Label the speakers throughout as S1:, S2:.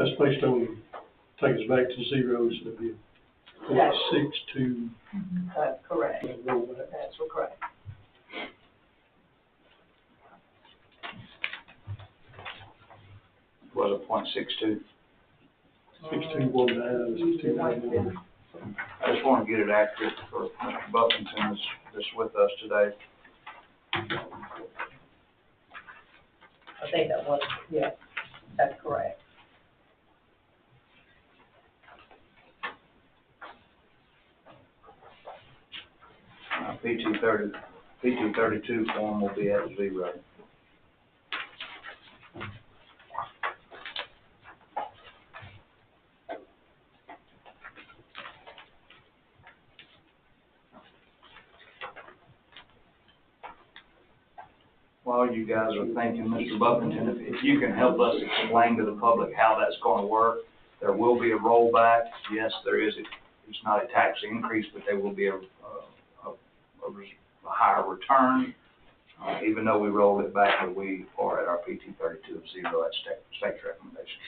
S1: That's based on, take us back to zero, so it'd be 0.62.
S2: That's correct.
S1: Rollback.
S2: That's correct.
S3: Was it 0.62?
S1: 6219, 6291.
S3: I just want to get it accurate for Mr. Buffington that's with us today.
S2: I think that was, yes, that's correct.
S3: PT32 form will be at 0. While you guys are thinking, Mr. Buffington, if you can help us explain to the public how that's going to work, there will be a rollback. Yes, there is. It's not a tax increase, but there will be a higher return, even though we rolled it back, but we are at our PT32 of 0 at state's recommendation.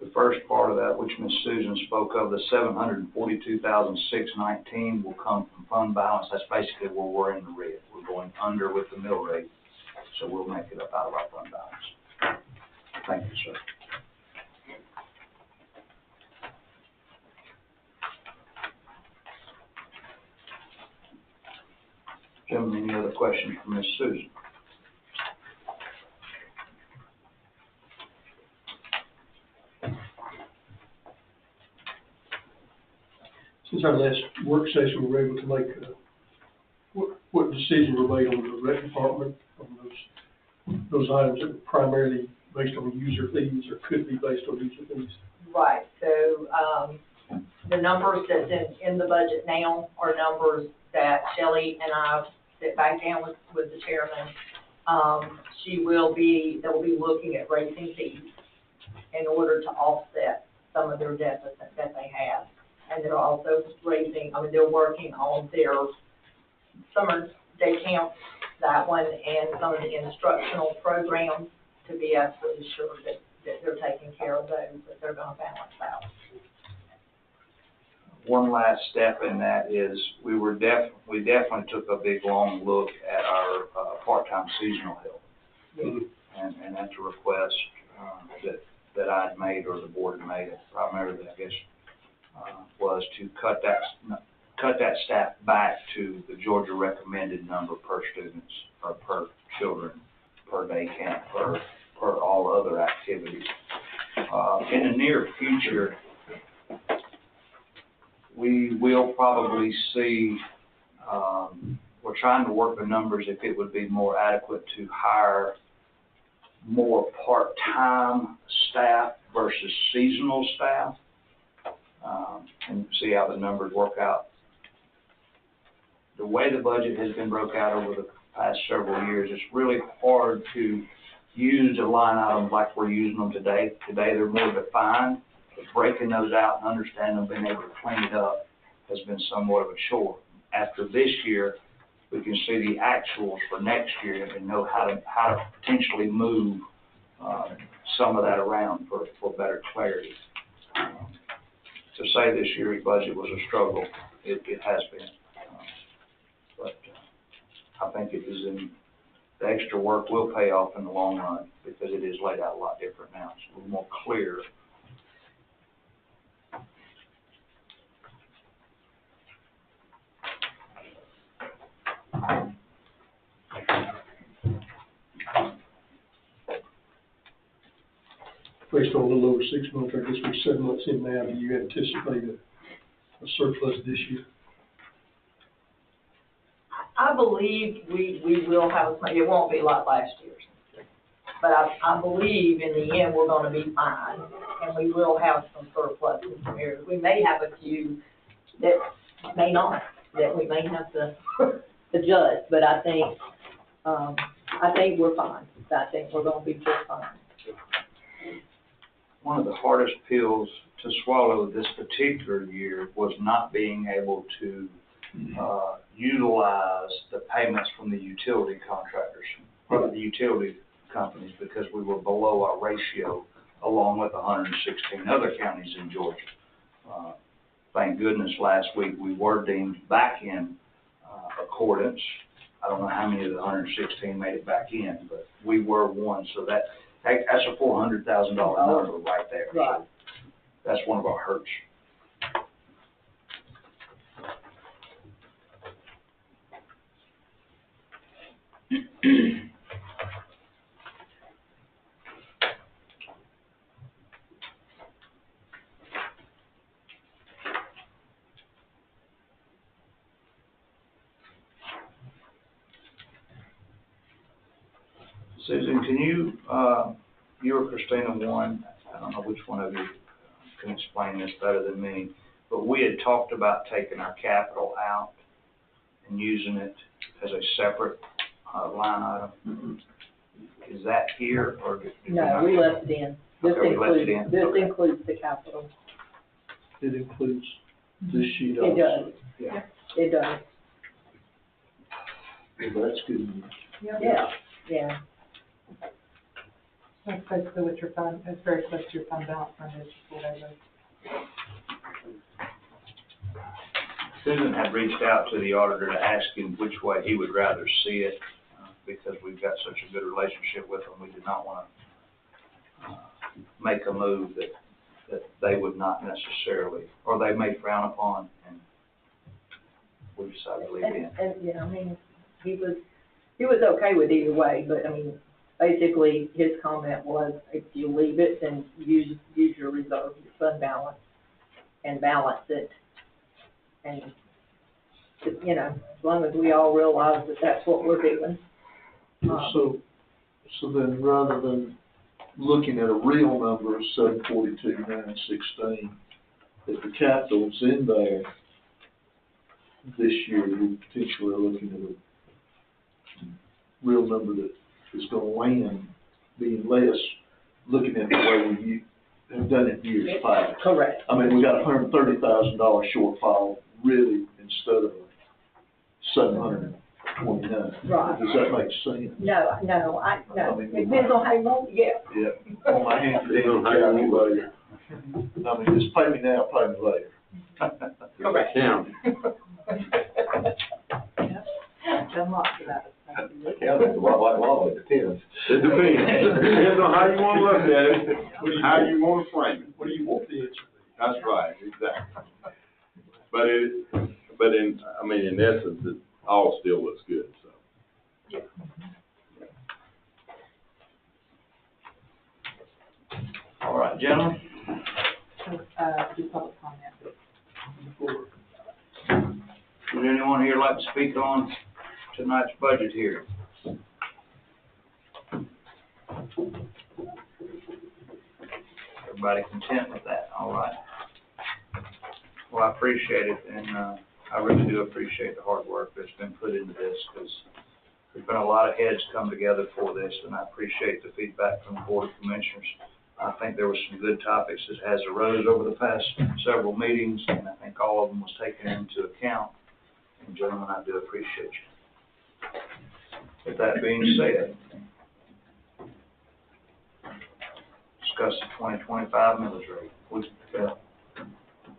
S3: The first part of that, which Ms. Susan spoke of, the $742,619 will come from fund balance. That's basically where we're in the red. We're going under with the mill rate, so we'll make it up out of our fund balance. Thank you, sir. Gentlemen, any other questions for Ms. Susan?
S1: Since our last work session, we were able to make, what decisions were made on the rec department, on those items that were primarily based on user fees or could be based on user fees?
S2: Right, so, the numbers that's in the budget now are numbers that Shelley and I sit back down with the chairman. They'll be looking at raising fees in order to offset some of their deficit that they have. And they're also they're working on their summer day camps, that one, and some of the instructional programs to be absolutely sure that they're taking care of those, that they're going to balance out.
S3: One last step in that is we definitely took a big long look at our part-time seasonal help.
S2: Mm-hmm.
S3: And that's a request that I'd made, or the board had made, primarily, I guess, was to cut that staff back to the Georgia recommended number per students, or per children, per day camp, per all other activities. In the near future, we will probably see, we're trying to work the numbers if it would be more adequate to hire more part-time staff versus seasonal staff, and see how the numbers work out. The way the budget has been broke out over the past several years, it's really hard to use the line items like we're using them today. Today they're more defined, but breaking those out and understanding them, being able to clean it up, has been somewhat of a chore. After this year, we can see the actuals for next year and know how to potentially move some of that around for better clarity. To say this year's budget was a struggle, it has been. But I think it is the extra work will pay off in the long run, because it is laid out a lot different now. It's a little more clear.
S1: Based on a little over 6 months, I guess we're 7 months in now, do you anticipate a surplus this year?
S2: I believe we will have, it won't be like last year's, but I believe in the end we're going to be fine, and we will have some surplus in some areas. We may have a few that may not, that we may have to adjust, but I think we're fine. I think we're going to be just fine.
S3: One of the hardest pills to swallow this particular year was not being able to utilize the payments from the utility contractors, or the utility companies, because we were below our ratio along with 116 other counties in Georgia. Thank goodness last week we were deemed back in accordance. I don't know how many of the 116 made it back in, but we were one, so that's a $400,000 number right there.
S2: Right.
S3: So that's one of our hurts. Susan, can you or Christina one, I don't know which one of you can explain this better than me, but we had talked about taking our capital out and using it as a separate line item. Mm-hmm. Is that here, or did
S2: No, we left it in. This
S3: Okay, we left it in.
S2: This
S3: Okay.
S2: includes the capital.
S1: It includes this sheet
S2: It
S1: also.
S2: does.
S3: Yeah.
S2: It does.
S1: Well, that's good news.
S2: Yeah.
S4: That's basically what your fund, it's very close to your fund balance fund is, whatever.
S3: Susan had reached out to the auditor to ask him which way he would rather see it, because we've got such a good relationship with him. We did not want to make a move that they would not necessarily, or they may frown upon, and we decided to leave it in.
S2: And, you know, I mean, he was okay with either way, but I mean, basically his comment was, if you leave it, then use your reserve, your fund balance, and balance it. And, you know, as long as we all realize that that's what we're doing.
S5: So then rather than looking at a real number of 742,916, if the capital's in there this year, we potentially are looking at a real number that is gonna land being less, looking at the way we have done it in years past.
S2: Correct.
S5: I mean, we got a $130,000 shortfall really instead of $729.
S2: Right.
S5: Does that make sense?
S2: No,
S5: I mean,
S2: it depends on how you want, yeah.
S5: Yeah, on my hand, calculator. I mean, just pay me now, pay me later.
S2: Correct.
S6: Count.
S4: Done lots of that.
S6: Count is a lot like law, it depends. It depends. Depends on how you wanna look at it, how you wanna frame it.
S1: What do you want the answer to be?
S6: That's right, exactly. But in essence, it all still looks good, so.
S3: All right, gentlemen.
S4: Do public comment.
S3: Would anyone here like to speak on tonight's budget hearing? Everybody content with that? All right. Well, I appreciate it, and I really do appreciate the hard work that's been put into this, because there's been a lot of heads come together for this, and I appreciate the feedback from the Board of Commissioners. I think there were some good topics that has arose over the past several meetings, and I think all of them was taken into account. And gentlemen, I do appreciate you. With that being said, discuss the 2025 millage rate.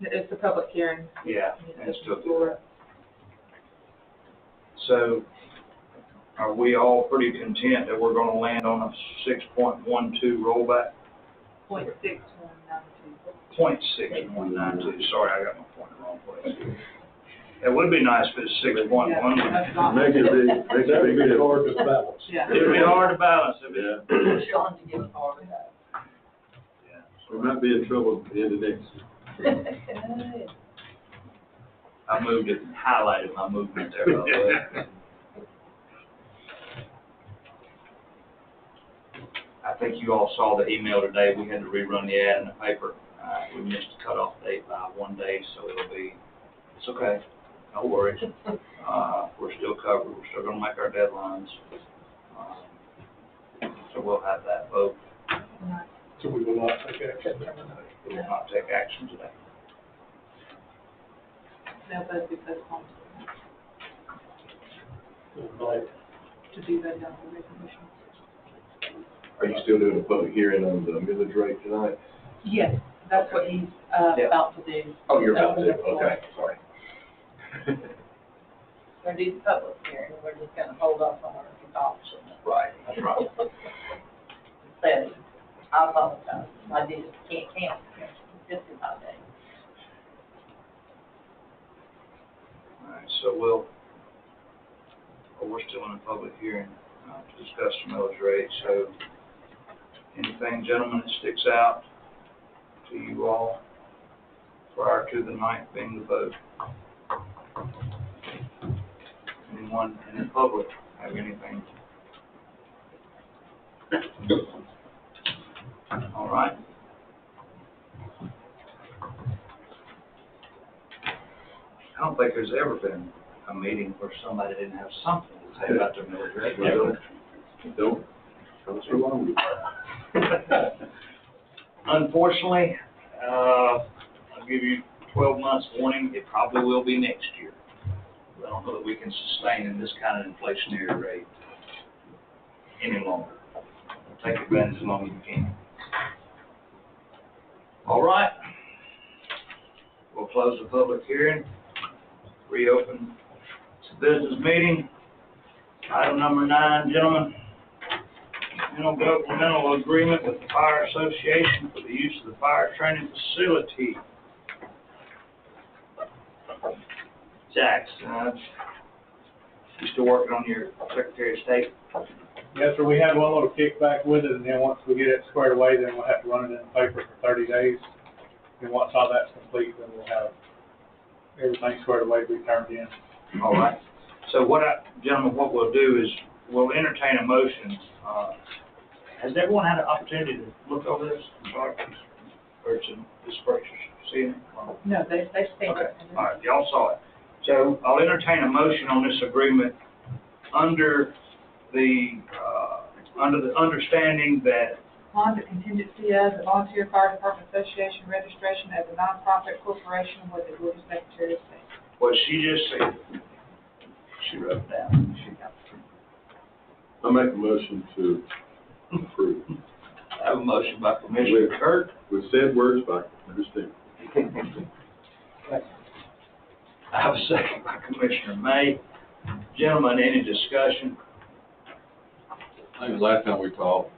S4: It's a public hearing.
S3: Yeah, and it's still
S4: Floor.
S3: So, are we all pretty content that we're gonna land on a 6.12 rollback?
S4: 0.6192.
S3: 0.6192, sorry, I got my point in the wrong place. It would be nice if it's 6.1.
S4: Yeah, that's not-
S6: Make it big, make
S1: That
S6: it
S1: would be
S6: big.
S1: hard to balance.
S4: Yeah.
S3: It'd be hard to balance if it.
S6: Yeah,
S2: Sean to give us all of that.
S3: Yeah.
S6: we might be in trouble at the end of next.
S3: I moved it, highlighted my movement there, by the way. I think you all saw the email today. We had to rerun the ad in the paper. We missed the cutoff date by 1 day, so it's okay. No worries. We're still covered. We're still gonna make our deadlines. So we'll have that vote.
S1: So we will not take
S3: We will not take action today.
S4: Now, but we postponed
S1: Like,
S4: to do that down the resolution.
S6: Are you still doing a public hearing on the millage rate tonight?
S4: Yes, that's what he's,
S3: Yeah.
S4: about to do.
S6: Oh, you're about to, okay, sorry.
S2: We're doing the public hearing, we're just gonna hold off on our adoption.
S6: Right, that's right.
S2: So, I apologize, I just can't count, just in my day.
S3: All right, so we're still in a public hearing to discuss the millage rate, so anything, gentlemen, that sticks out to you all prior to the ninth being the vote? Anyone in the public have anything? All right. I don't think there's ever been a meeting where somebody didn't have something to say about their millage rate.
S6: Don't, comes for long.
S3: Unfortunately, I'll give you 12 months warning, it probably will be next year. I don't know that we can sustain in this kind of inflationary rate any longer. Take advantage as long as we can. All right. We'll close the public hearing, reopen the business meeting. Item number 9, gentlemen. Intergovernmental agreement with the Fire Association for the use of the fire training facility. Jackson, you still working on your Secretary of State?
S7: Yes, sir, we had one little kickback with it, and then once we get it squared away, then we'll have to run it in the paper for 30 days. And once all that's complete, then we'll have everything squared away, be turned in.
S3: All right. So gentlemen, what we'll do is we'll entertain a motion. Has everyone had an opportunity to look over this? I'm sorry. Or to disperse, seeing it?
S4: No, they've seen
S3: Okay,
S4: it.
S3: all right, y'all saw it. So I'll entertain a motion on this agreement under the understanding that,
S4: On the contingency as a volunteer fire department association registration as a nonprofit corporation with the Georgia Secretary of State.
S3: what she just said, she wrote it down. She got it.
S6: I make a motion to approve.
S3: I have a motion by Commissioner Kurt.
S6: With said words by understand.
S3: I have a second by Commissioner May. Gentlemen, any discussion?
S8: I think the last time we talked,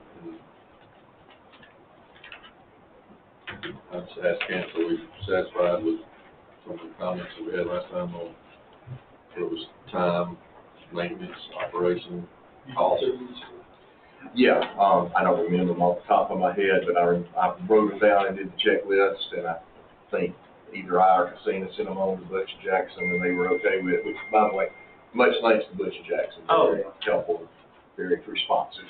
S8: I just asked council, we satisfied with some of the comments that we had last time on, it was time, maintenance, operation, cost.
S6: Yeah, I don't remember them off the top of my head, but I wrote them down and did the checklist, and I think either I or Casina sent them on to Butch and Jackson, and they were okay with it, which, by the way, much thanks to Butch and Jackson.
S3: Oh,
S6: Very helpful, very responsive.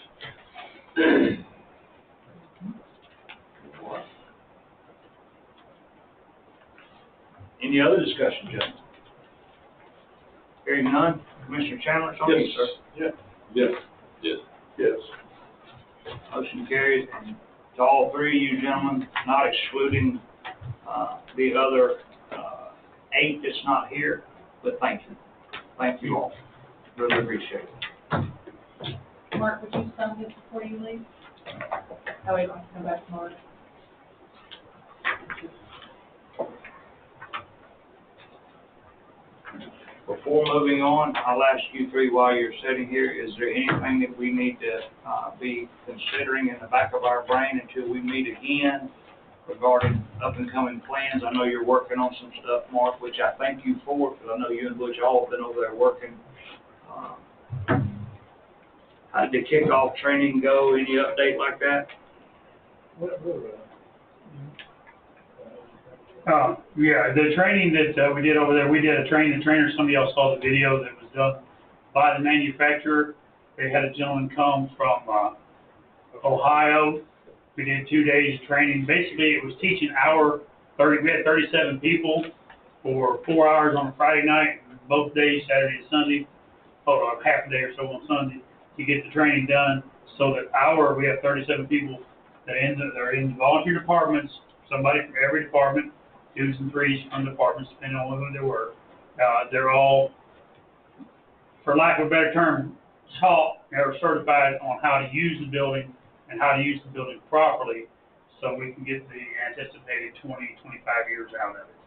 S3: Any other discussion, gentlemen? Hearing none, Commissioner Chandler, it's on you, sir.
S8: Yes. Yes.
S6: Yes.
S3: Motion carries, and to all three of you gentlemen, not excluding the other 8 that's not here, but thank you. Thank you all. Really appreciate it.
S4: Mark, would you sign this before you leave? Oh, we don't have to come back tomorrow.
S3: Before moving on, I'll ask you three while you're sitting here, is there anything that we need to be considering in the back of our brain until we meet again regarding up and coming plans? I know you're working on some stuff, Mark, which I thank you for, because I know you and Butch all have been over there working. How did the kickoff training go? Any update like that?
S7: Yeah, the training that we did over there, we did a training, the trainer, some of y'all saw the video that was done by the manufacturer. They had a gentleman come from Ohio. We did 2 days of training. Basically, it was teaching we had 37 people for 4 hours on a Friday night, both days, Saturday and Sunday, half a day or so on Sunday, to get the training done. So that we have 37 people they're in volunteer departments, somebody from every department, 2s and 3s from departments, depending on who they were. They're all, for lack of a better term, taught or certified on how to use the building and how to use the building properly, so we can get the anticipated 20, 25 years out of it.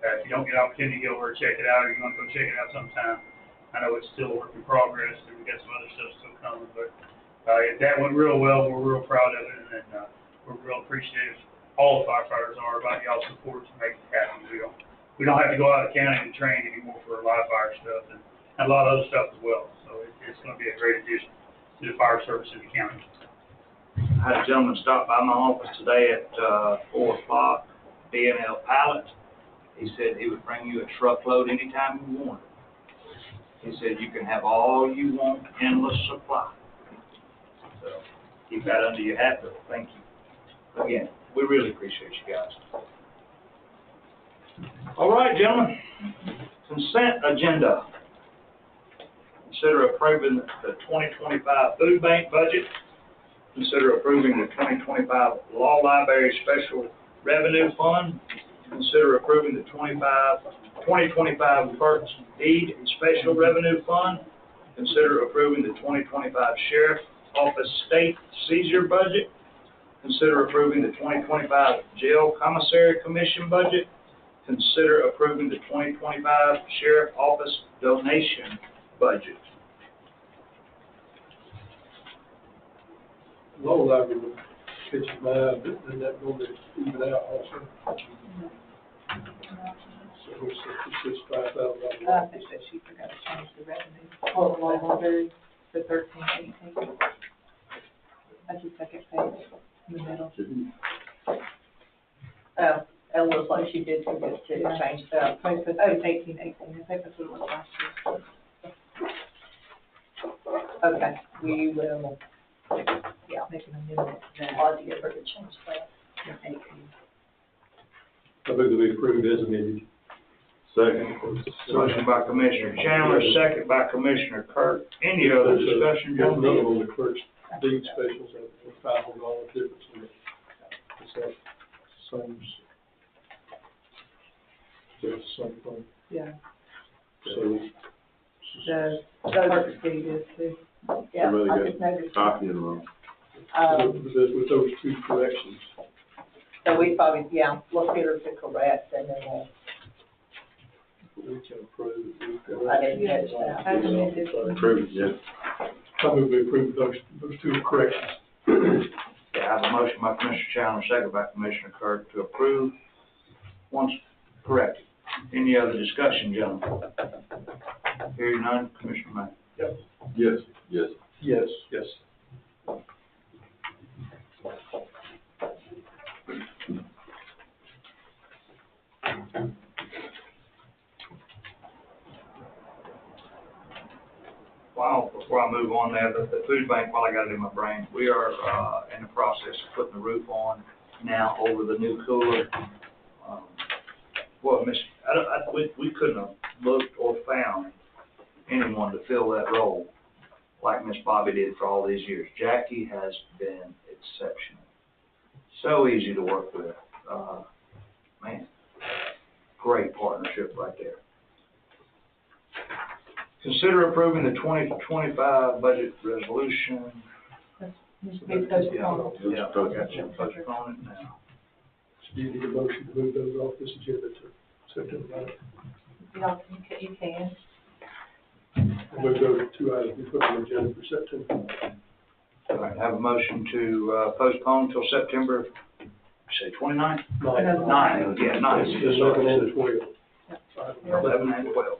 S7: If you don't get an opportunity to go over and check it out, or you want to go check it out sometime, I know it's still a work in progress, and we got some other stuff still coming, but that went real well. We're real proud of it, and we're real appreciative. All the firefighters are about y'all's support to make it happen. We don't have to go out of the county and train anymore for a lot of fire stuff and a lot of other stuff as well. So it's going to be a great addition to the fire service in the county.
S3: I had a gentleman stop by my office today at 4 o'clock, B&L Pallet. He said he would bring you a truckload anytime you want. He said you can have all you want, endless supply. So keep that under your hat, though. Thank you. Again, we really appreciate you guys. All right, gentlemen. Consent agenda. Consider approving the 2025 food bank budget. Consider approving the 2025 law library special revenue fund. Consider approving the 2025 first deed and special revenue fund. Consider approving the 2025 sheriff office state seizure budget. Consider approving the 2025 jail commissary commission budget. Consider approving the 2025 sheriff office donation budget.
S1: Low library would catch my eye, but then that normally even out also. So it's $5,000.
S4: I think that she forgot to change the revenue. Oh, the library, the 1318. That's the second page in the middle.
S2: It looks like she did forget to change that.
S4: Oh, it's 1818. I think that's what it was last year.
S2: Okay, we will,
S4: Make an amendment to that.
S2: I'll give her to change that.
S4: Yeah, 18.
S1: I move that we approve as amended.
S8: Second.
S3: Motion by Commissioner Chandler, second by Commissioner Kirk. Any other discussion,
S1: Got another
S3: gentlemen?
S1: one, the clerk's deed specials at $500 difference in it. Is that same? It's the same thing.
S4: Yeah,
S1: So.
S4: the clerk's deed is too.
S2: Yeah,
S8: Really
S2: I
S8: good.
S2: just noticed.
S8: Copy in the room.
S1: With those two corrections.
S2: So we probably, let's get her to correct, and then we'll,
S1: We can approve.
S2: I didn't catch that.
S4: As amended.
S8: Approved, yeah.
S1: I move we approve those two corrections.
S3: Yeah, I have a motion by Commissioner Chandler, second by Commissioner Kirk to approve once corrected. Any other discussion, gentlemen? Hearing none, Commissioner May.
S8: Yes. Yes.
S1: Yes. Yes.
S3: Wow, before I move on there, the food bank, while I got it in my brain, we are, in the process of putting the roof on now over the new cooler. Well, we couldn't have looked or found anyone to fill that role like Miss Bobby did for all these years. Jackie has been exceptional. So easy to work with. Man, great partnership right there. Consider approving the 2025 budget resolution.
S4: Needs to be postponed.
S3: Yeah, I got you. Postpone it now.
S1: So do you need a motion to move those off this agenda to September 9th?
S4: You can.
S1: And move those two items we put on the agenda for September.
S3: All right, have a motion to postpone till September, say 29th? 9th, yeah, 9th.
S1: 11 and 12.
S3: 11 and 12.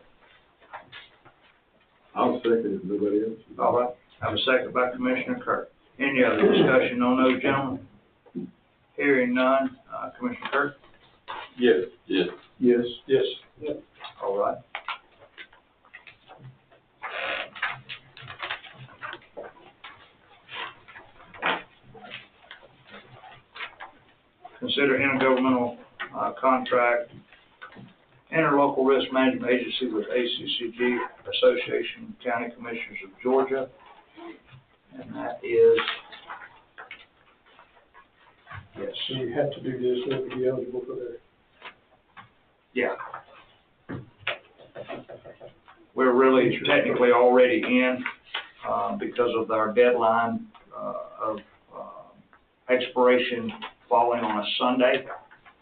S8: I'll second if nobody else.
S3: All right, have a second by Commissioner Kirk. Any other discussion on those gentlemen? Hearing none, Commissioner Kirk?
S8: Yes. Yes.
S1: Yes. Yes.
S3: All right. Consider intergovernmental contract, interlocal risk management agency with ACCG, Association of County Commissioners of Georgia. And that is
S1: So you have to do this, in order to be eligible for their.
S3: Yeah. We're really technically already in, because of our deadline, of expiration falling on a Sunday,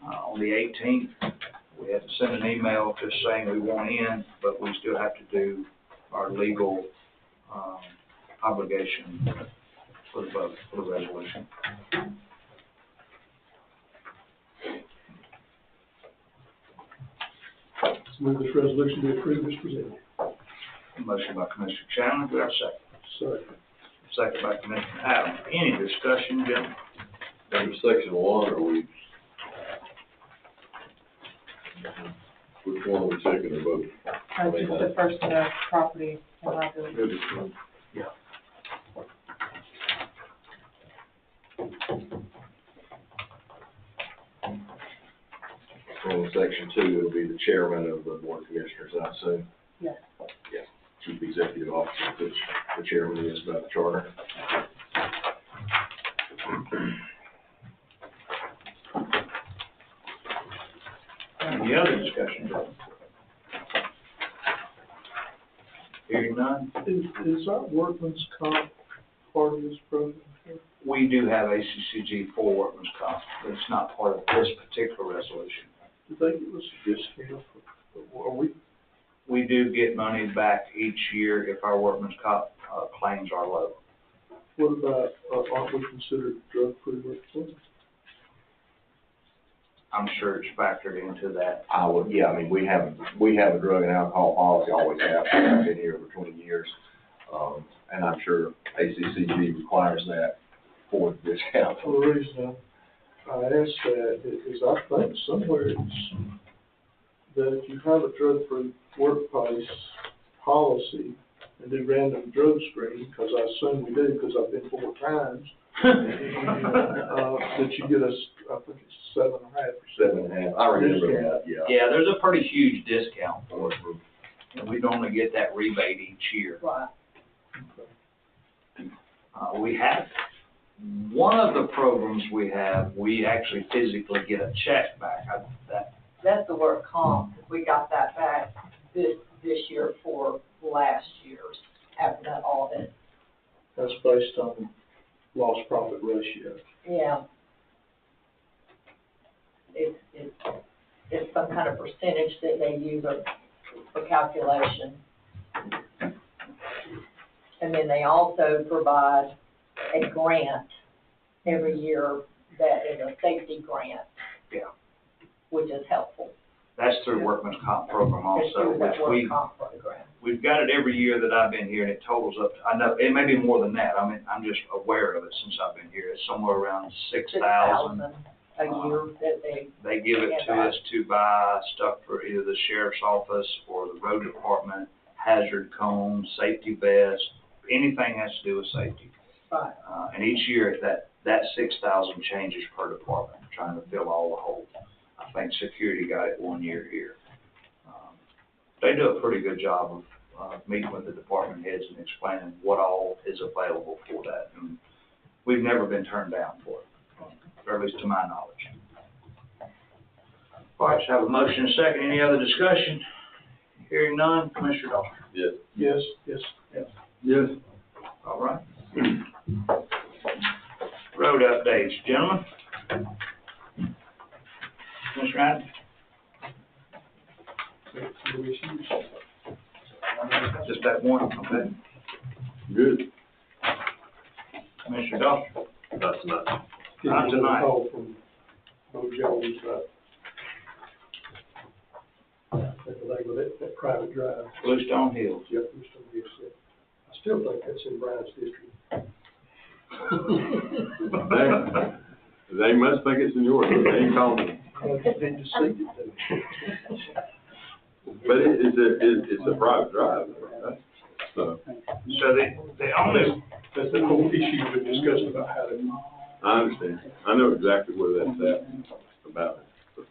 S3: on the 18th. We had to send an email just saying we want in, but we still have to do our legal, obligation for the vote, for the resolution.
S1: Let's move this resolution to approve as presented.
S3: Motion by Commissioner Chandler, do I have a second?
S1: Second.
S3: Second by Commissioner Adams. Any discussion, gentlemen?
S8: Under section 1, are we, which one are we checking or voting?
S4: Just the first, property and liability.
S3: Yeah.
S8: On section 2, it'll be the chairman of the board of commissioners, I assume.
S4: Yes.
S8: Yeah, chief executive officer, which the chairman is by the charter.
S3: Any other discussion, gentlemen? Hearing none,
S5: Is our workman's comp part of this program?
S3: we do have ACCG for workman's comp, but it's not part of this particular resolution.
S5: Did they give us a discount? Are we,
S3: We do get money back each year if our workman's comp, claims are low.
S5: what about, aren't we considered drug-free workplace?
S3: I'm sure it's factored into that.
S6: I would, yeah, I mean, we have a drug and alcohol policy, always have, I've been here over 20 years. And I'm sure ACCG requires that for the discount.
S5: Well, the reason I ask that is I think somewhere it's that if you have a drug-free workplace policy and do random drug screening, because I assume we do, because I've been 4 times, that you get us, I think it's 7.5%.
S6: 7.5, I remember that, yeah.
S3: Yeah, there's a pretty huge discount for it, and we normally get that rebate each year.
S2: Right.
S3: We have, one of the programs we have, we actually physically get a check back.
S2: That's the work comp, we got that back this year for last year's, after that audit.
S5: That's based on lost profit ratio.
S2: Yeah. It's some kind of percentage that they use for calculation. And then they also provide a grant every year that is a safety grant.
S3: Yeah.
S2: Which is helpful.
S3: That's through workman's comp program
S2: It's
S3: also,
S2: through that
S3: which
S2: work comp program.
S3: we've got it every year that I've been here, and it totals up, I know, it may be more than that, I mean, I'm just aware of it since I've been here, it's somewhere around 6,000.
S2: A year that they.
S3: They give it to us to buy stuff for either the sheriff's office or the road department, hazard cones, safety vests, anything has to do with safety.
S2: Right.
S3: And each year, that 6,000 changes per department, trying to fill all the holes. I think security got it 1 year here. They do a pretty good job of meeting with the department heads and explaining what all is available for that. And we've never been turned down for it, or at least to my knowledge. All right, so have a motion and a second. Any other discussion? Hearing none, Commissioner Doster.
S8: Yes.
S5: Yes, yes.
S8: Yes.
S3: All right. Road updates, gentlemen. Commissioner Adams?
S1: No issues.
S3: Just that one, okay.
S8: Good.
S3: Commissioner Doster?
S8: Not tonight.
S3: Not
S1: Getting a
S3: tonight.
S1: call from Bo Jones about that private drive.
S3: Bluestone Hills.
S1: Yep, we still get it. I still think that's in Brian's district.
S8: They must think it's in yours, they ain't calling me.
S1: They deceived it.
S8: But it's a private drive, so,
S3: So the only,
S1: That's the whole issue we've been discussing about how to.
S8: I understand. I know exactly where that's at, about it.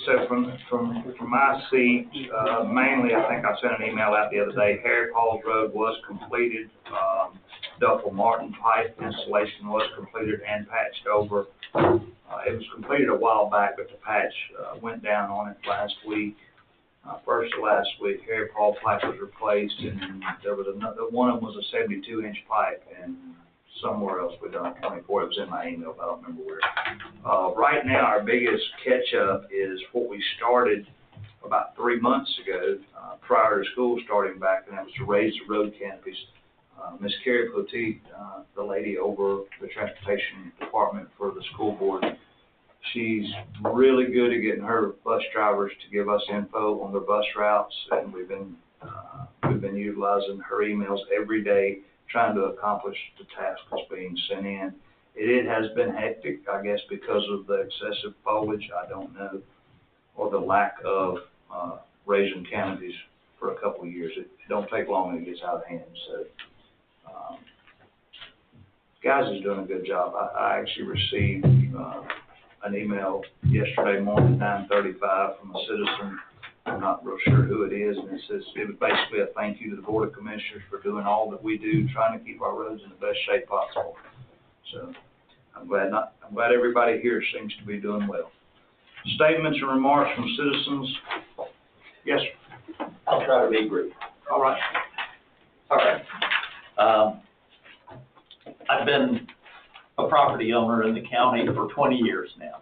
S3: so from my seat, mainly, I think I sent an email out the other day, Harry Paul's Road was completed. Duffel Martin pipe installation was completed and patched over. completed a while back, but the patch, went down on it last week. First of last week, Harry Paul pipe was replaced, and then there was another, one of them was a 72-inch pipe, and somewhere else we done a 24. It was in my email, but I don't remember where. Right now, our biggest catch-up is what we started about 3 months ago, prior to school starting back, and that was to raise the road canopies. Ms. Carrie Poteet, the lady over the transportation department for the school board, she's really good at getting her bus drivers to give us info on their bus routes, and we've been utilizing her emails every day, trying to accomplish the task that's being sent in. It has been hectic, I guess, because of the excessive foliage, I don't know, or the lack of raising canopies for a couple of years. It don't take long and it gets out of hand, so. Guys is doing a good job. I actually received an email yesterday morning at 9:35 from a citizen. I'm not real sure who it is, and it says it was basically a thank you to the Board of Commissioners for doing all that we do, trying to keep our roads in the best shape possible. So I'm glad everybody here seems to be doing well. Statements and remarks from citizens. Yes, sir.
S9: I'll try to be brief.
S3: All right.
S9: All right. I've been a property owner in the county for 20 years now.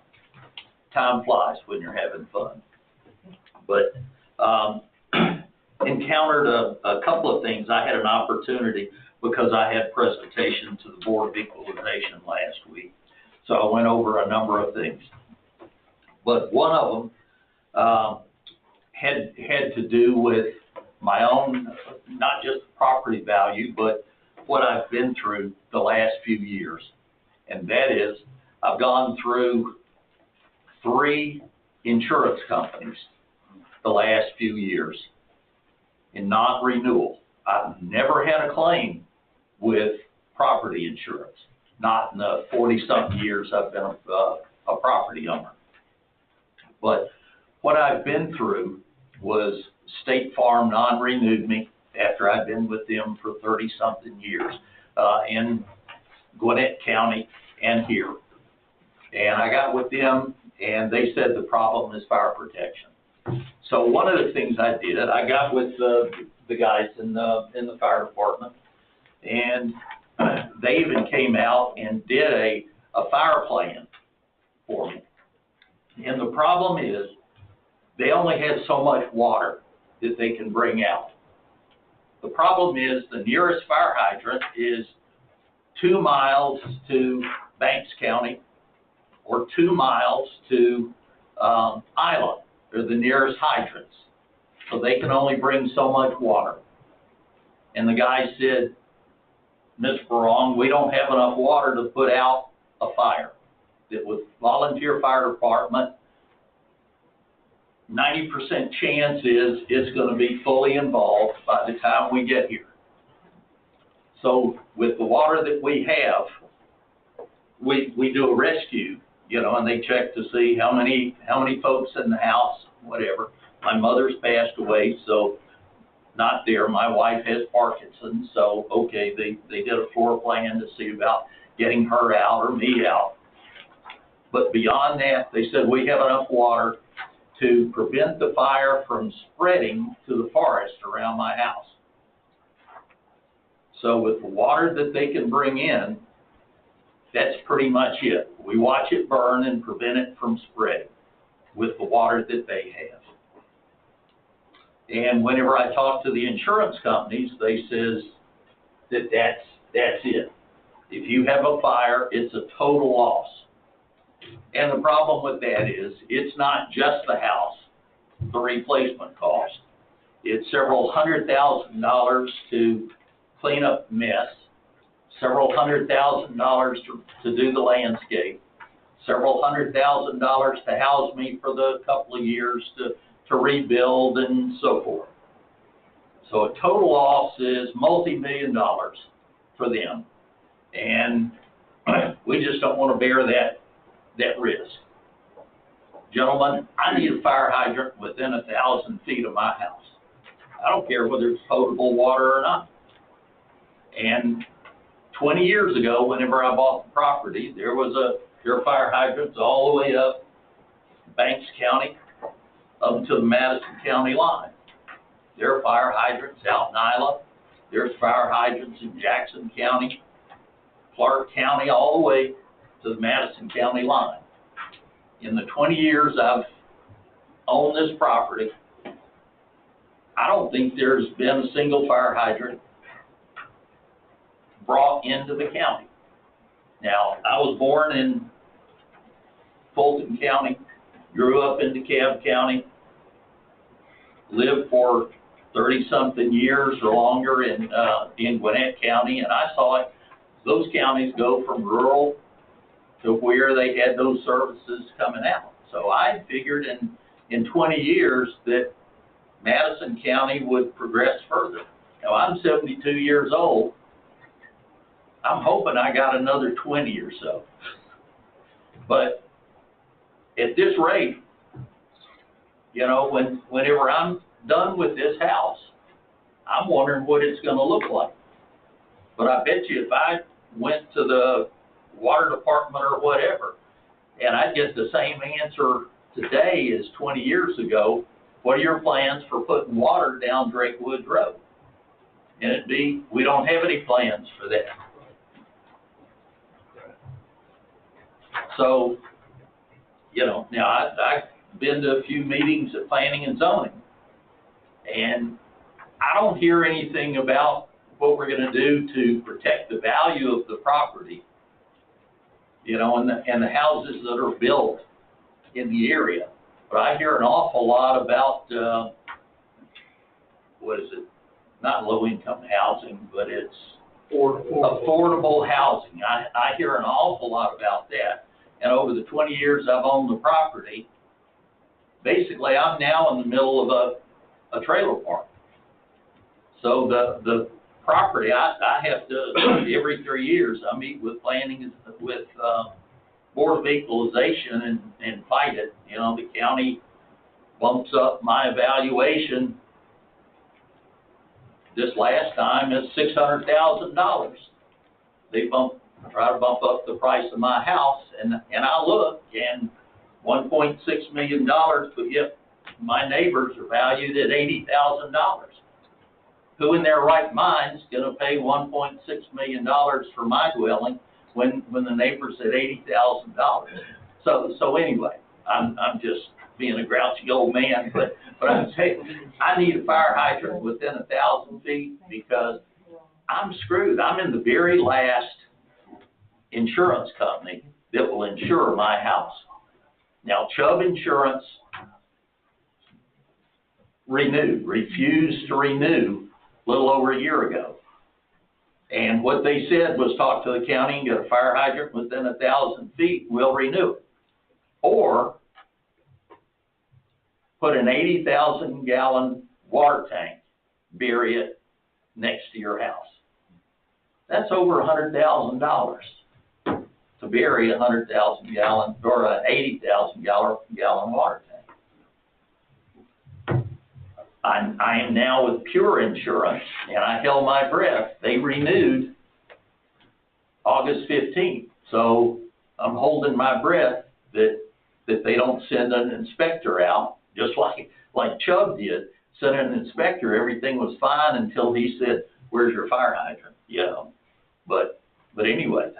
S9: Time flies when you're having fun. But encountered a couple of things. I had an opportunity because I had presentation to the Board of Equalization last week. So I went over a number of things. But one of them had to do with my own, not just property value, but what I've been through the last few years. And that is, I've gone through 3 insurance companies the last few years in non-renewal. I've never had a claim with property insurance, not in the 40-something years I've been a property owner. But what I've been through was State Farm non-renewed me after I'd been with them for 30-something years in Gwinnett County and here. And I got with them, and they said the problem is fire protection. So one of the things I did, I got with the guys in the fire department, and they even came out and did a fire plan for me. And the problem is they only had so much water that they can bring out. The problem is the nearest fire hydrant is 2 miles to Banks County or 2 miles to Island. They're the nearest hydrants. So they can only bring so much water. And the guy said, Ms. Barong, we don't have enough water to put out a fire. That with volunteer fire department, 90% chance is it's going to be fully involved by the time we get here. So with the water that we have, we do a rescue, you know, and they check to see how many folks in the house, whatever. My mother's passed away, so not there. My wife has Parkinson's, so okay, they did a floor plan to see about getting her out or me out. But beyond that, they said we have enough water to prevent the fire from spreading to the forest around my house. So with the water that they can bring in, that's pretty much it. We watch it burn and prevent it from spreading with the water that they have. And whenever I talk to the insurance companies, they says that that's it. If you have a fire, it's a total loss. And the problem with that is it's not just the house, the replacement cost. It's several $100,000 to clean up the mess, several $100,000 to do the landscape, several $100,000 to house me for the couple of years to rebuild and so forth. So a total loss is multi-million dollars for them. And we just don't want to bear that risk. Gentlemen, I need a fire hydrant within 1,000 feet of my house. I don't care whether it's potable water or not. And 20 years ago, whenever I bought the property, there was There are fire hydrants all the way up Banks County, up to the Madison County line. There are fire hydrants out in Isla. There's fire hydrants in Jackson County, Clark County, all the way to the Madison County line. In the 20 years I've owned this property, I don't think there's been a single fire hydrant brought into the county. Now, I was born in Fulton County, grew up in DeKalb County, lived for 30-something years or longer in Gwinnett County, and I saw it. Those counties go from rural to where they had those services coming out. So I figured in 20 years that Madison County would progress further. Now, I'm 72 years old. I'm hoping I got another 20 or so. But at this rate, you know, whenever I'm done with this house, I'm wondering what it's going to look like. But I bet you if I went to the water department or whatever, and I get the same answer today as 20 years ago, what are your plans for putting water down Drake Woods Road? And it'd be, we don't have any plans for that. So, you know, now I've been to a few meetings at planning and zoning, and I don't hear anything about what we're going to do to protect the value of the property, you know, and the houses that are built in the area. But I hear an awful lot about, what is it? Not low-income housing, but it's affordable housing. I hear an awful lot about that. And over the 20 years I've owned the property, basically I'm now in the middle of a trailer park. So the property, I have to, every 3 years, I meet with planning, with Board of Equalization and fight it. You know, the county bumps up my evaluation this last time is $600,000. They try to bump up the price of my house, and I look, and $1.6 million, but yet my neighbors are valued at $80,000. Who in their right mind is going to pay $1.6 million for my dwelling when the neighbor's at $80,000? So anyway, I'm just being a grouchy old man, but I'm saying I need a fire hydrant within 1,000 feet because I'm screwed. I'm in the very last insurance company that will insure my house. Now, Chubb Insurance refused to renew a little over a year ago. And what they said was talk to the county and get a fire hydrant within 1,000 feet, we'll renew it. Or put an 80,000-gallon water tank, bury it next to your house. That's over $100,000 to bury a 100,000-gallon or an 80,000-gallon water tank. I am now with Pure Insurance, and I held my breath. They renewed August 15th, so I'm holding my breath that they don't send an inspector out, just like Chubb did. Sent an inspector, everything was fine until he said, "Where's your fire hydrant?" You know. But anyway,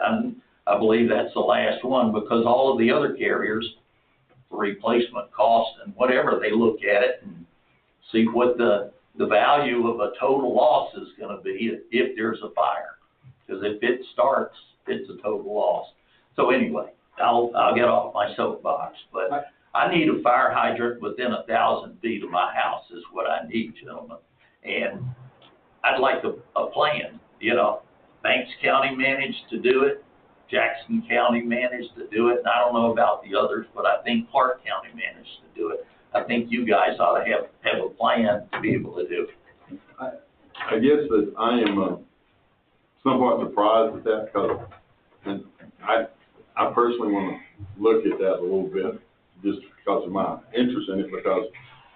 S9: I believe that's the last one, because all of the other carriers, replacement cost and whatever, they look at it and see what the value of a total loss is going to be if there's a fire. Because if it starts, it's a total loss. So anyway, I'll get off my soapbox, but I need a fire hydrant within 1,000 feet of my house is what I need, gentlemen. And I'd like a plan. You know, Banks County managed to do it. Jackson County managed to do it. And I don't know about the others, but I think Clark County managed to do it. I think you guys ought to have a plan to be able to do it.
S10: I guess that I am somewhat surprised at that, because and I personally want to look at that a little bit just because of my interest in it, because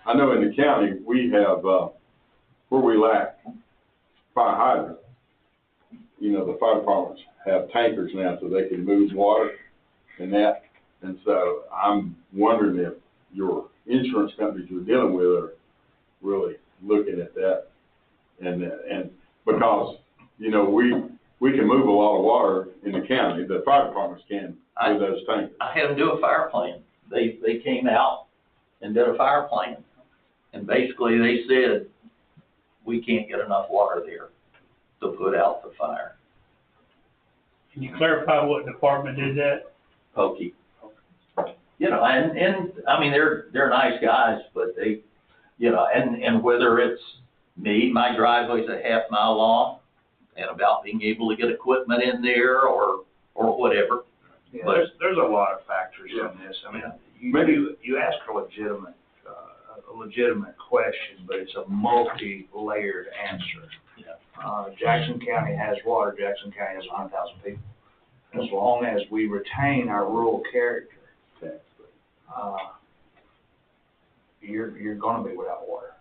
S10: I know in the county we have, where we lack fire hydrants, you know, the fire departments have tankers now so they can move water and that. And so I'm wondering if your insurance companies you're dealing with are really looking at that. And because, you know, we can move a lot of water in the county, the fire departments can with those tankers.
S9: I had them do a fire plan. They came out and did a fire plan. And basically they said, we can't get enough water there to put out the fire.
S7: Can you clarify what department did that?
S9: Pokey. You know, and I mean, they're nice guys, but they, you know, and whether it's me, my driveway's a half mile long, and about being able to get equipment in there or whatever.
S3: Yeah,
S9: But-
S3: there's a lot of factors in this. I mean, you ask a legitimate question, but it's a multi-layered answer.
S9: Yeah.
S3: Jackson County has water, Jackson County has 100,000 people. As long as we retain our rural character, you're gonna be without water.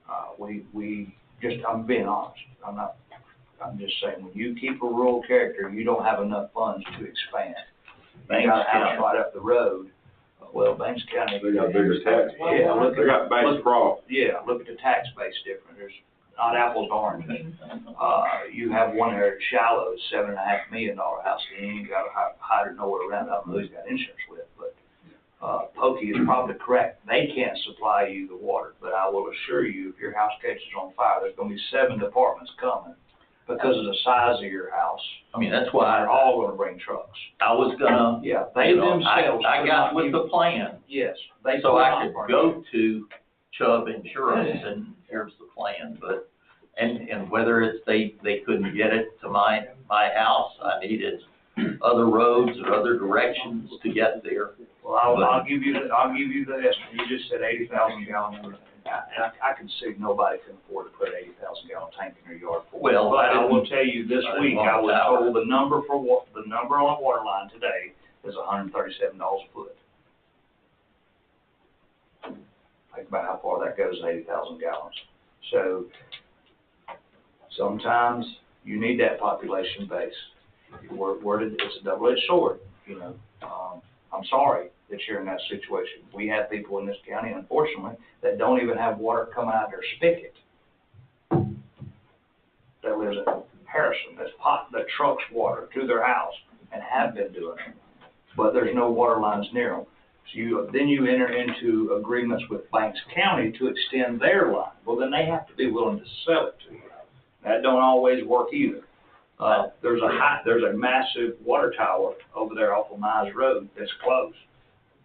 S3: I'm being honest, I'm just saying, when you keep a rural character, you don't have enough funds to expand. You got a house right up the road, well, Banks County.
S10: They got bigger tax.
S3: Yeah, look
S10: They got Banks Cross.
S3: Yeah, look at the tax base difference, there's not apples to oranges. You have one there at Shallow, $7.5 million house, and you ain't got a hydrant nowhere around, I don't know who he's got insurance with, but Pokey is probably correct. They can't supply you the water, but I will assure you, if your house catches on fire, there's gonna be 7 departments coming because of the size of your house.
S9: I mean, that's why
S3: They're all gonna bring trucks.
S9: I was gonna,
S3: Yeah, they
S9: you know,
S3: themselves.
S9: I
S3: could
S9: got
S3: not
S9: with
S3: give-
S9: the plan,
S3: Yes, they.
S9: so
S3: could
S9: I
S3: not
S9: could
S3: furnish
S9: go
S3: it.
S9: to Chubb Insurance and here's the plan, but, and whether it's they couldn't get it to my house, I needed other roads or other directions to get there.
S3: Well, I'll give you the estimate. You just said 80,000 gallon. I can see nobody can afford to put an 80,000 gallon tank in their yard.
S9: Well,
S3: But I will tell you, this
S9: I
S3: week,
S9: didn't
S3: I
S9: want
S3: was
S9: power.
S3: told the number on the water line today is $137 a foot. Think about how far that goes, 80,000 gallons. So sometimes you need that population base. It's a double-edged sword, you know. I'm sorry that you're in that situation. We have people in this county, unfortunately, that don't even have water coming out of their spigot. That lives in Harrison, that trucks water to their house and have been doing it. But there's no water lines near them. So then you enter into agreements with Banks County to extend their line. Well, then they have to be willing to sell it to you. That don't always work either. There's a massive water tower over there off of Mize Road that's closed.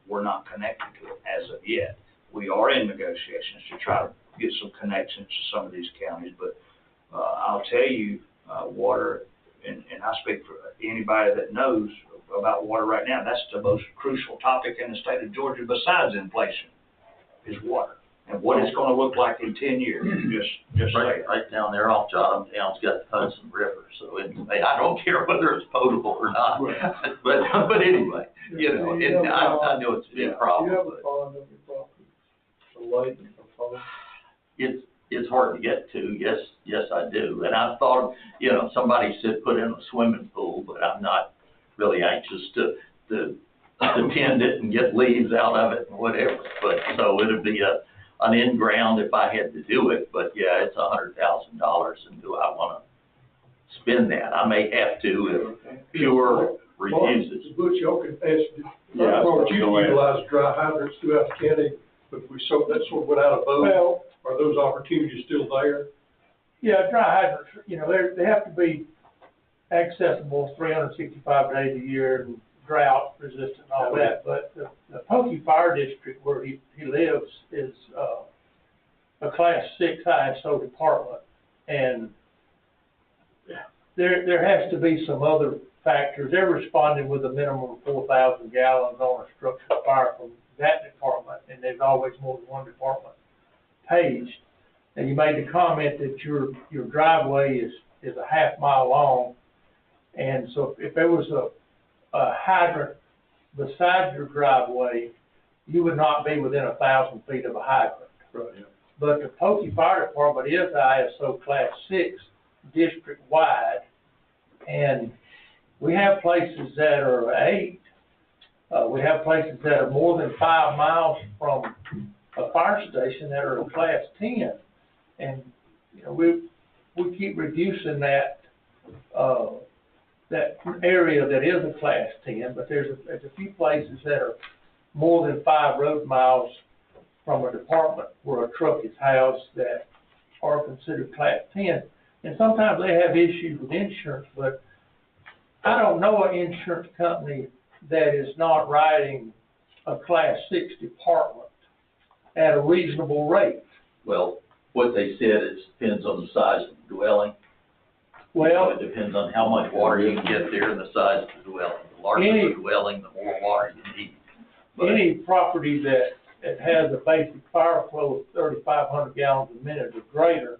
S3: We're not connected to it as of yet. We are in negotiations to try to get some connections to some of these counties, but I'll tell you, water, and I speak for anybody that knows about water right now, that's the most crucial topic in the state of Georgia besides inflation, is water. And what it's gonna look like in 10 years, just say it.
S9: Right down there off Jotham Town's got the Hudson River, so I don't care whether it's potable or not. But anyway, you know, I know it's a big problem,
S1: Do you have a
S9: but
S1: pond on your property? A lake, a pond?
S9: it's hard to get to, yes, I do. And I thought, you know, somebody said put in a swimming pool, but I'm not really anxious to tend it and get leaves out of it and whatever. But, so it'd be an in-ground if I had to do it, but yeah, it's $100,000, and do I wanna spend that? I may have to if Pure refuses.
S1: Butch, y'all can ask,
S10: Yeah,
S1: you
S10: go ahead.
S1: utilize dry hydrants throughout the county, but that sort of went out of vogue.
S11: Well,
S1: Are those opportunities still there?
S11: yeah, dry hydrants, you know, they have to be accessible 365 days a year and drought resistant and all that, but the Pokey Fire District where he lives is, a Class 6 ISO department, and there has to be some other factors. They're responding with a minimum of 4,000 gallons on a structural fire from that department, and there's always more than one department paged. And you made the comment that your driveway is a half mile long, and so if there was a hydrant beside your driveway, you would not be within 1,000 feet of a hydrant.
S1: Right.
S11: But the Pokey Fire Department is ISO Class 6 district-wide, and we have places that are 8, We have places that are more than 5 miles from a fire station that are in class 10. And, you know, we keep reducing that area that is a class 10, but there's a few places that are more than 5 road miles from a department where a truck is housed that are considered class 10. And sometimes they have issues with insurance, but I don't know an insurance company that is not writing a class 6 department at a reasonable rate.
S9: Well, what they said, it depends on the size of the dwelling.
S11: Well,
S9: It depends on how much water you can get there and the size of the dwelling. The larger the dwelling, the more water you need. But
S11: any property that has a basic fire flow of 3,500 gallons a minute or greater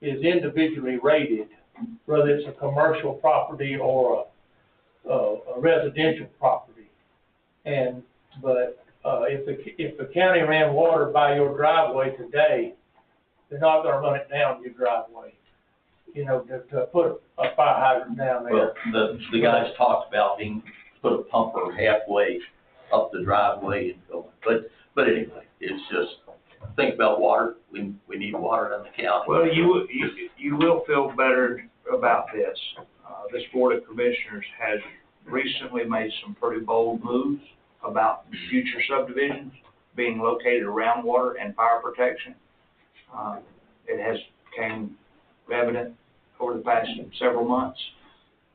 S11: is individually rated, whether it's a commercial property or a residential property. But if the county ran water by your driveway today, they're not gonna run it down your driveway, you know, to put a fire hydrant down there.
S9: well, the guys talked about put a pumper halfway up the driveway and going. But anyway, it's just, think about water. We need water in the county.
S3: Well, you will feel better about this. This Board of Commissioners has recently made some pretty bold moves about future subdivisions being located around water and fire protection. It has become evident over the past several months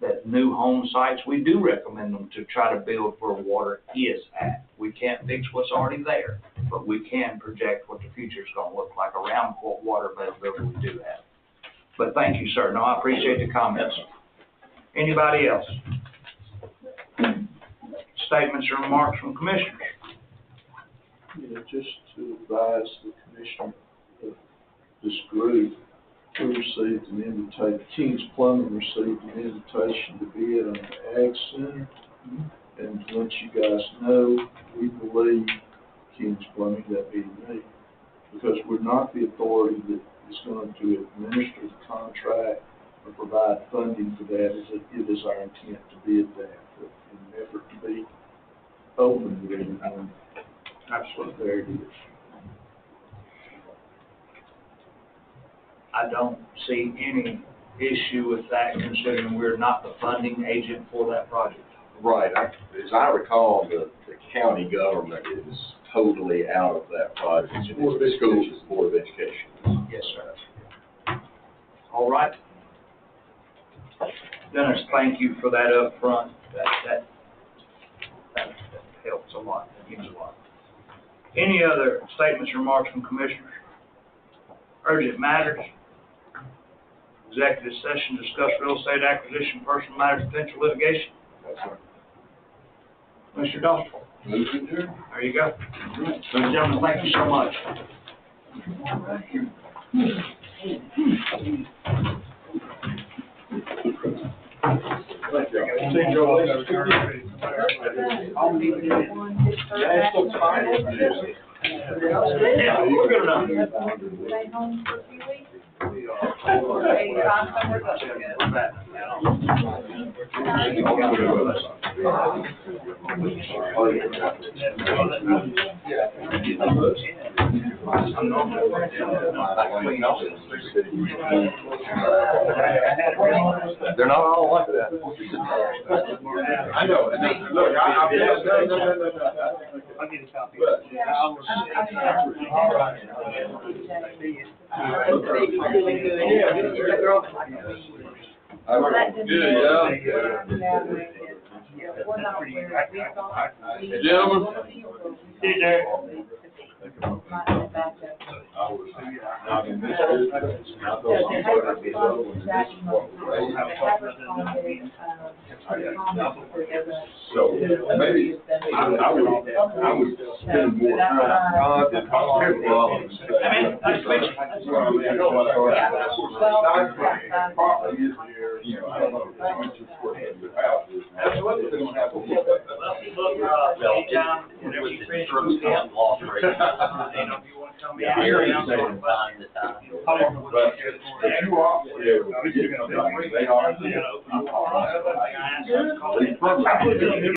S3: that new home sites, we do recommend them to try to build where water is at. We can't fix what's already there, but we can project what the future is going to look like around what water availability we do have. But thank you, sir. No, I appreciate the comments. Anybody else? Statements or remarks from commissioners?
S5: Yeah, just to advise the commissioner of this group, we received an invitation, King's Plumbing received an invitation to bid on the Ag Center. And to let you guys know, we believe King's Plumbing, that being me, because we're not the authority that is going to administer the contract or provide funding for that. It is our intent to bid that, but in an effort to be open with everyone. Absolutely. There it is.
S3: I don't see any issue with that, considering we're not the funding agent for that project.
S6: Right, as I recall, the county government is totally out of that project. The schools is the Board of Education.
S3: Yes, sir. All right. Dennis, thank you for that up front. That helps a lot, that gives a lot. Any other statements or remarks from commissioners? Urgent matters. Executive session, discuss real estate acquisition, personal matters, potential litigation.
S6: Yes, sir.
S3: Mr. Dunstable. There you go. Gentlemen, thank you so much. Yeah, we're good enough.
S2: Stay home for a few weeks. Hey, I'm somewhere else.
S6: They're not all like that.
S8: I know, look,
S7: I'll get a copy.
S11: All right.
S8: Gentlemen.
S7: See you there.
S10: So maybe I would spend more time than possible. Property is here, you know, I don't know how much it's worth in the house is. Absolutely, they don't have to look at that.
S2: Anytime, whenever you finish with them, if you want to come in here, I'm going to find the time.
S10: But if you are, yeah, they are.
S2: Good.